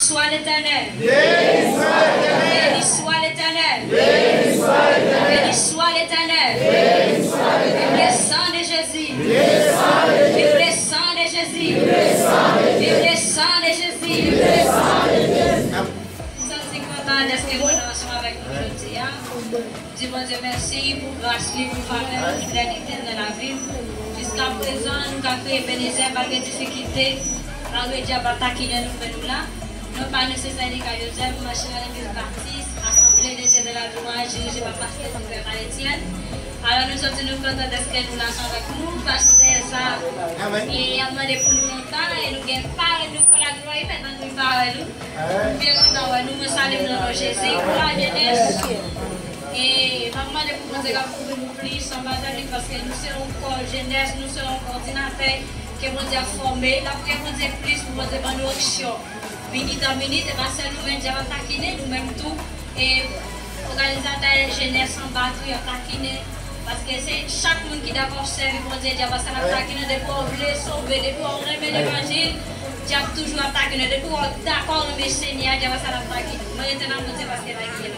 Soit l'Éternel. Béni soit l'Éternel. Béni soit l'Éternel. Béni soit l'Éternel. Béni soit l'Éternel. Béni soit l'Éternel. Vive le sang de Jésus. Vive le sang de Jésus. Vive le sang de Jésus. Vive le sang de Jésus. Vive le sang de Jésus. Vive le sang de Jésus. Nous sommes contents d'être ensemble avec nous aujourd'hui. Dis bon Dieu merci pour grâce, pour faveur, fidélité dans la vie. Jusqu'à présent, nous avons fait Ebenezer malgré des difficultés. Malgré Dieu, qui nous là. Nous pas nécessaire qu'à Joseph, marcher à l'église baptiste, assemblée d'été de la louange, dirigée par pasteur Robert Etienne. Alors nous sommes contents d'être nous là avec nous, pasteur ça. Et on a demandé pour nous longtemps, et nous avons parlé, nous pour la gloire, maintenant nous parlons. Bien content, nous me saluons dans le Jésus pour la jeunesse. Et maman de pour nous pour nous plus sans bataille parce que nous serons encore jeunesse, nous serons coordinateurs que nous avons formés, la prière nous dit plus pour nous demander nos actions. Minute à minute, et parce que nous-mêmes avons taquiné, nous-mêmes tout, et organisateurs jeunesse en battu, ils ont taquiné, parce que c'est chaque monde qui d'abord servi pour Dieu, Dieu va s'en taquiner, depuis on veut sauver, depuis on remet l'évangile, Dieu a toujours taquiné, depuis on d'accord, mais Seigneur, Dieu va s'en taquiner. Maintenant, nous disons parce que la guerre.